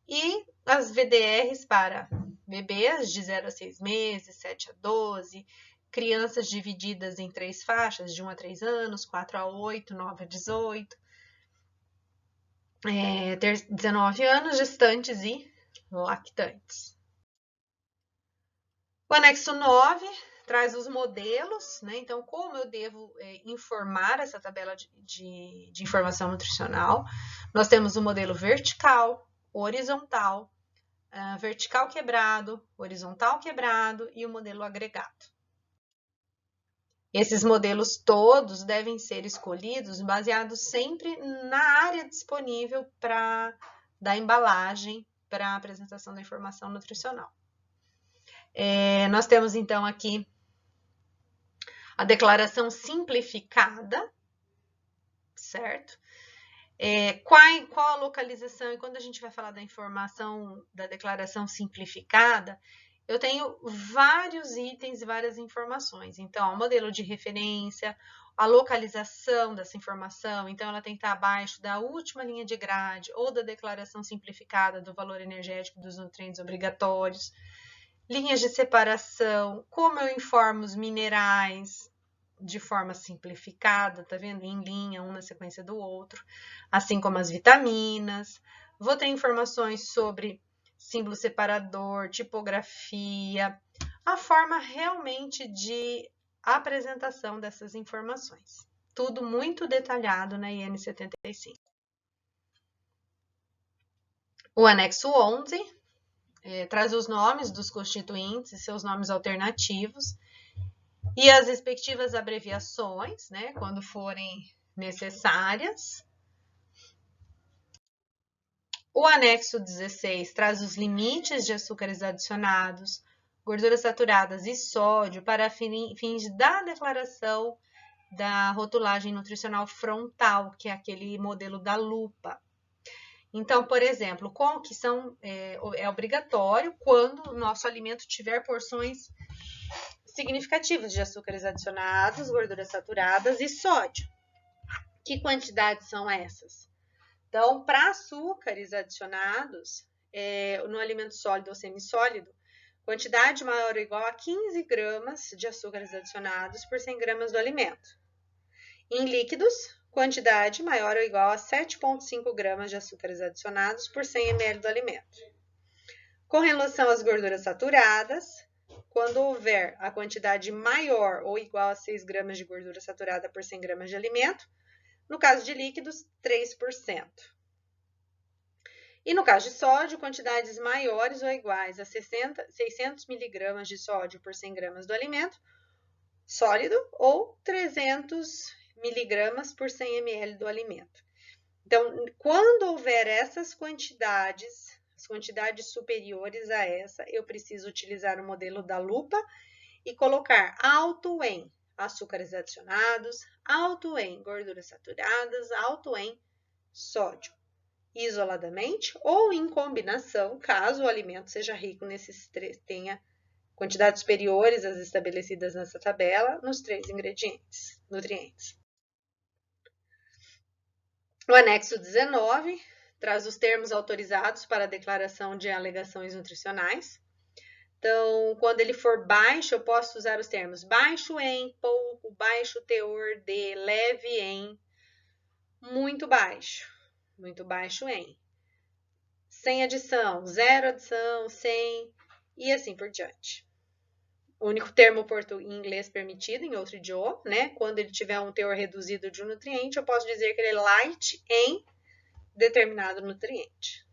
e as VDRs para bebês de 0 a 6 meses, 7 a 12, crianças divididas em 3 faixas, de 1 a 3 anos, 4 a 8, 9 a 18, 19 anos, gestantes e lactantes. O anexo 9 traz os modelos, né? Então, como eu devo informar essa tabela de informação nutricional? Nós temos o modelo vertical, horizontal, vertical quebrado, horizontal quebrado e o modelo agregado. Esses modelos todos devem ser escolhidos baseados sempre na área disponível da embalagem para a apresentação da informação nutricional. Nós temos então aqui a declaração simplificada, certo? Qual a localização? E quando a gente vai falar da informação da declaração simplificada, eu tenho vários itens e várias informações. Então, o modelo de referência, a localização dessa informação, então ela tem que estar abaixo da última linha de grade ou da declaração simplificada do valor energético dos nutrientes obrigatórios, linhas de separação, como eu informo os minerais de forma simplificada, tá vendo? Em linha, um na sequência do outro, assim como as vitaminas. Vou ter informações sobre símbolo separador, tipografia, a forma realmente de apresentação dessas informações. Tudo muito detalhado na IN 75. O anexo 11 traz os nomes dos constituintes e seus nomes alternativos e as respectivas abreviações, né, quando forem necessárias. O anexo 16 traz os limites de açúcares adicionados, gorduras saturadas e sódio para fins da declaração da rotulagem nutricional frontal, que é aquele modelo da lupa. Então, por exemplo, é obrigatório quando o nosso alimento tiver porções significativas de açúcares adicionados, gorduras saturadas e sódio. Que quantidades são essas? Então, para açúcares adicionados no alimento sólido ou semissólido, quantidade maior ou igual a 15 gramas de açúcares adicionados por 100 gramas do alimento. Em líquidos, quantidade maior ou igual a 7,5 gramas de açúcares adicionados por 100 ml do alimento. Com relação às gorduras saturadas, quando houver a quantidade maior ou igual a 6 gramas de gordura saturada por 100 gramas de alimento, no caso de líquidos, 3%. E no caso de sódio, quantidades maiores ou iguais a 600 mg de sódio por 100 gramas do alimento sólido ou 300 mg por 100 ml do alimento. Então, quando houver essas quantidades, as quantidades superiores a essa, eu preciso utilizar o modelo da lupa e colocar alto em açúcares adicionados, alto em gorduras saturadas, alto em sódio, isoladamente ou em combinação, caso o alimento seja rico nesses três, tenha quantidades superiores às estabelecidas nessa tabela, nos 3 nutrientes. O anexo 19 traz os termos autorizados para a declaração de alegações nutricionais. Então, quando ele for baixo, eu posso usar os termos baixo em, pouco, baixo teor de, leve em, muito baixo em, sem adição, zero adição, sem, e assim por diante. O único termo em inglês permitido em outro idioma, né? Quando ele tiver um teor reduzido de um nutriente, eu posso dizer que ele é light em determinado nutriente.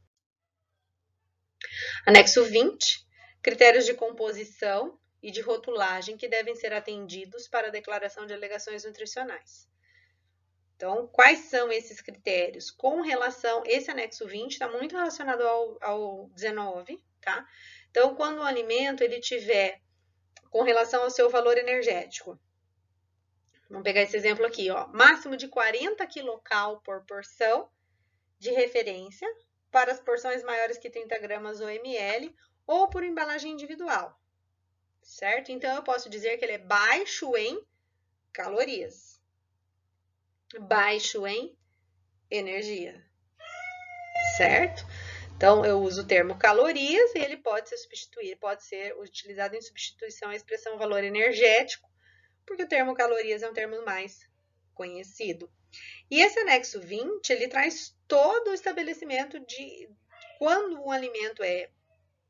Anexo 20, critérios de composição e de rotulagem que devem ser atendidos para a declaração de alegações nutricionais. Então, quais são esses critérios? Com relação, esse anexo 20 está muito relacionado ao 19, tá? Então, quando o alimento ele tiver com relação ao seu valor energético, vamos pegar esse exemplo aqui, ó, máximo de 40 kcal por porção de referência para as porções maiores que 30 gramas ou ml ou por embalagem individual, certo? Então, eu posso dizer que ele é baixo em calorias, baixo em energia, certo? Então, eu uso o termo calorias e ele pode ser utilizado em substituição à expressão valor energético, porque o termo calorias é um termo mais conhecido. E esse anexo 20, ele traz todo o estabelecimento de quando um alimento é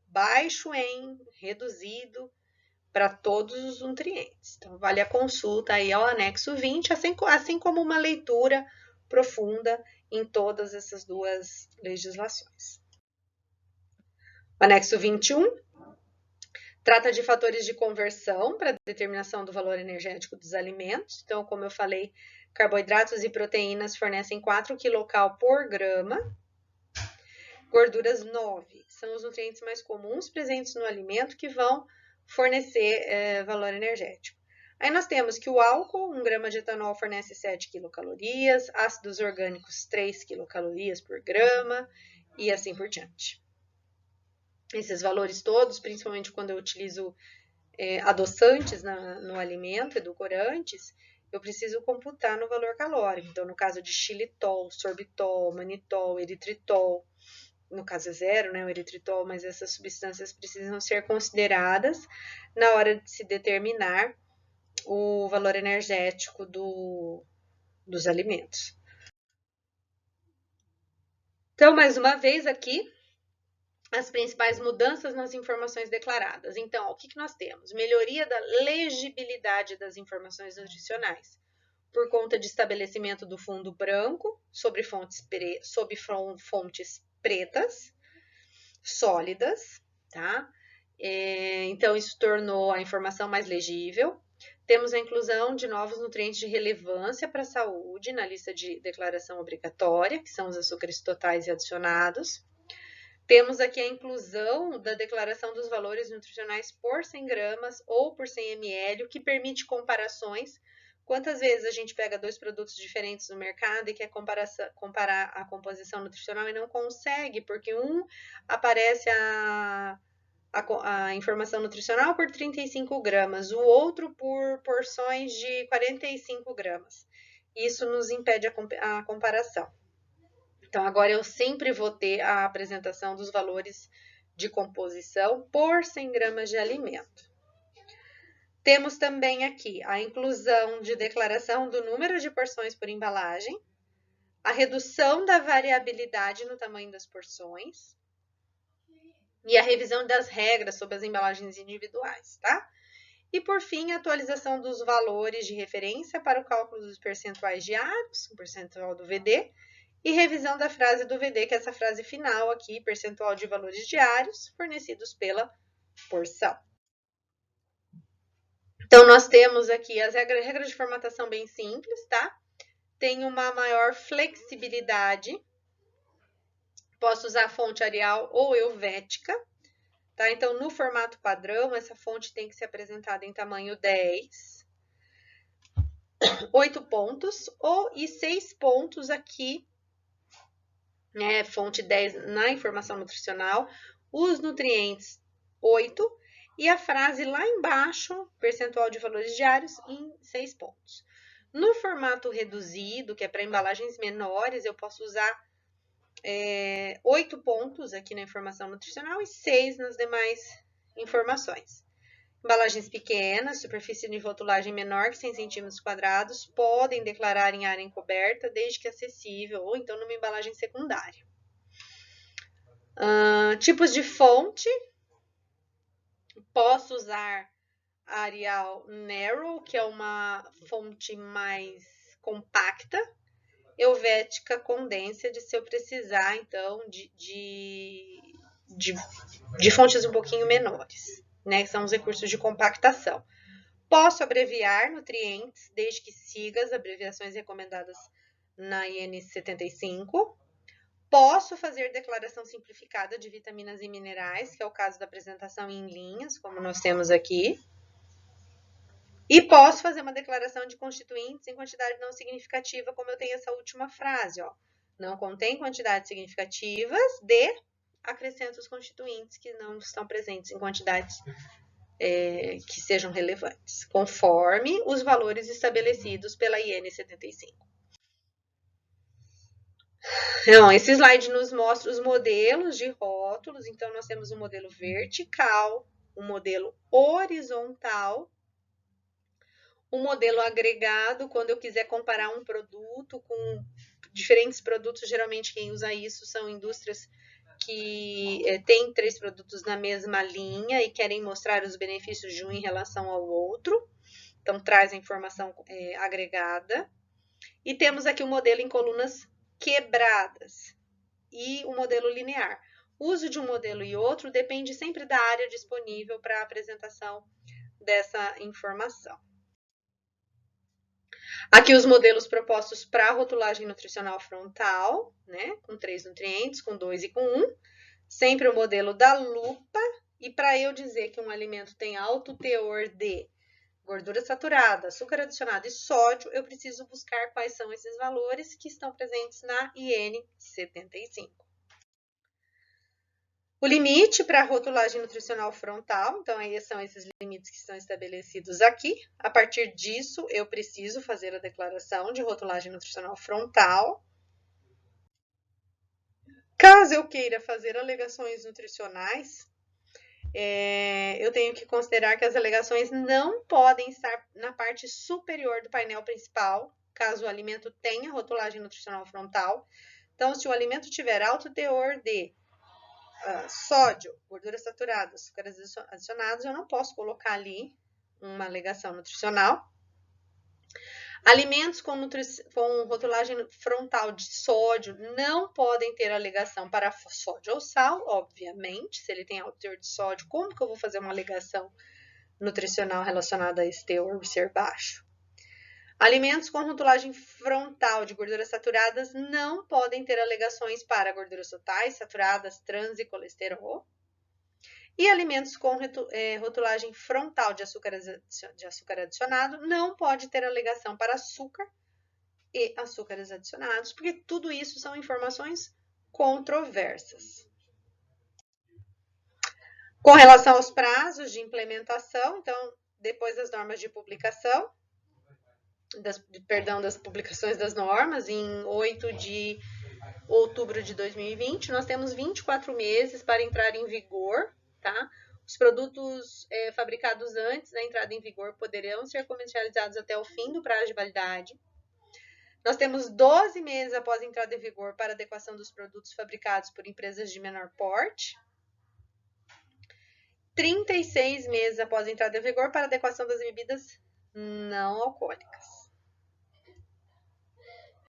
baixo em, reduzido para todos os nutrientes. Então, vale a consulta aí ao anexo 20, assim como uma leitura profunda em todas essas duas legislações. O anexo 21 trata de fatores de conversão para a determinação do valor energético dos alimentos. Então, como eu falei, carboidratos e proteínas fornecem 4 kcal por grama. Gorduras 9 são os nutrientes mais comuns presentes no alimento que vão fornecer valor energético. Aí nós temos que o álcool, 1 grama de etanol fornece 7 quilocalorias, ácidos orgânicos 3 quilocalorias por grama e assim por diante. Esses valores todos, principalmente quando eu utilizo adoçantes no alimento, edulcorantes, eu preciso computar no valor calórico. Então, no caso de xilitol, sorbitol, manitol, eritritol, no caso é zero, né, o eritritol, mas essas substâncias precisam ser consideradas na hora de se determinar o valor energético dos alimentos. Então, mais uma vez aqui, as principais mudanças nas informações declaradas. Então, o que nós temos? Melhoria da legibilidade das informações nutricionais, por conta de estabelecimento do fundo branco sobre fontes pretas, sólidas, tá? Então, isso tornou a informação mais legível. Temos a inclusão de novos nutrientes de relevância para a saúde na lista de declaração obrigatória, que são os açúcares totais e adicionados. Temos aqui a inclusão da declaração dos valores nutricionais por 100 gramas ou por 100 ml, o que permite comparações. Quantas vezes a gente pega 2 produtos diferentes no mercado e quer comparar a composição nutricional e não consegue, porque um aparece a informação nutricional por 35 gramas, o outro por porções de 45 gramas. Isso nos impede a comparação. Então, agora eu sempre vou ter a apresentação dos valores de composição por 100 gramas de alimento. Temos também aqui a inclusão de declaração do número de porções por embalagem, a redução da variabilidade no tamanho das porções, e a revisão das regras sobre as embalagens individuais, tá? E, por fim, a atualização dos valores de referência para o cálculo dos percentuais diários, o percentual do VD, e revisão da frase do VD, que é essa frase final aqui, percentual de valores diários fornecidos pela porção. Então, nós temos aqui as regras de formatação bem simples, tá? Tem uma maior flexibilidade. Posso usar a fonte Arial ou Helvética, tá? Então, no formato padrão, essa fonte tem que ser apresentada em tamanho 10, 8 pontos e 6 pontos aqui, né? Fonte 10 na informação nutricional, os nutrientes 8 e a frase lá embaixo, percentual de valores diários, em 6 pontos. No formato reduzido, que é para embalagens menores, eu posso usar 8 pontos aqui na informação nutricional e 6 nas demais informações. Embalagens pequenas, superfície de rotulagem menor que 100 centímetros quadrados, podem declarar em área encoberta, desde que acessível, ou então numa embalagem secundária. Tipos de fonte. Posso usar a Arial Narrow, que é uma fonte mais compacta, Helvética Condensed, se eu precisar, então, de fontes um pouquinho menores, né? Que são os recursos de compactação. Posso abreviar nutrientes, desde que siga as abreviações recomendadas na IN 75. Posso fazer declaração simplificada de vitaminas e minerais, que é o caso da apresentação em linhas, como nós temos aqui. E posso fazer uma declaração de constituintes em quantidade não significativa, como eu tenho essa última frase, ó. Não contém quantidades significativas de acrescento os constituintes que não estão presentes em quantidades que sejam relevantes, conforme os valores estabelecidos pela IN 75. Então, esse slide nos mostra os modelos de rótulos. Então, nós temos um modelo vertical, um modelo horizontal, um modelo agregado, quando eu quiser comparar um produto com diferentes produtos. Geralmente quem usa isso são indústrias que têm 3 produtos na mesma linha e querem mostrar os benefícios de um em relação ao outro. Então, traz a informação agregada. E temos aqui o modelo em colunas quebradas e o modelo linear. O uso de um modelo e outro depende sempre da área disponível para a apresentação dessa informação. Aqui os modelos propostos para a rotulagem nutricional frontal, né, com 3 nutrientes, com 2 e com 1. Sempre o modelo da lupa. E para eu dizer que um alimento tem alto teor de gordura saturada, açúcar adicionado e sódio, eu preciso buscar quais são esses valores que estão presentes na IN 75. O limite para a rotulagem nutricional frontal, então aí são esses limites que estão estabelecidos aqui. A partir disso, eu preciso fazer a declaração de rotulagem nutricional frontal. Caso eu queira fazer alegações nutricionais, eu tenho que considerar que as alegações não podem estar na parte superior do painel principal, caso o alimento tenha rotulagem nutricional frontal. Então, se o alimento tiver alto teor de sódio, gordura saturada, açúcares adicionados, eu não posso colocar ali uma alegação nutricional. Alimentos com rotulagem frontal de sódio não podem ter alegação para sódio ou sal, obviamente. Se ele tem alto teor de sódio, como que eu vou fazer uma alegação nutricional relacionada a esse teor ser baixo? Alimentos com rotulagem frontal de gorduras saturadas não podem ter alegações para gorduras totais, saturadas, trans e colesterol. E alimentos com rotulagem frontal de açúcar adicionado não pode ter alegação para açúcar e açúcares adicionados, porque tudo isso são informações controversas. Com relação aos prazos de implementação, então, depois das normas de publicação, das publicações das normas, em 8 de outubro de 2020, nós temos 24 meses para entrar em vigor, tá? Os produtos fabricados antes da entrada em vigor poderão ser comercializados até o fim do prazo de validade. Nós temos 12 meses após a entrada em vigor para adequação dos produtos fabricados por empresas de menor porte. 36 meses após a entrada em vigor para adequação das bebidas não alcoólicas.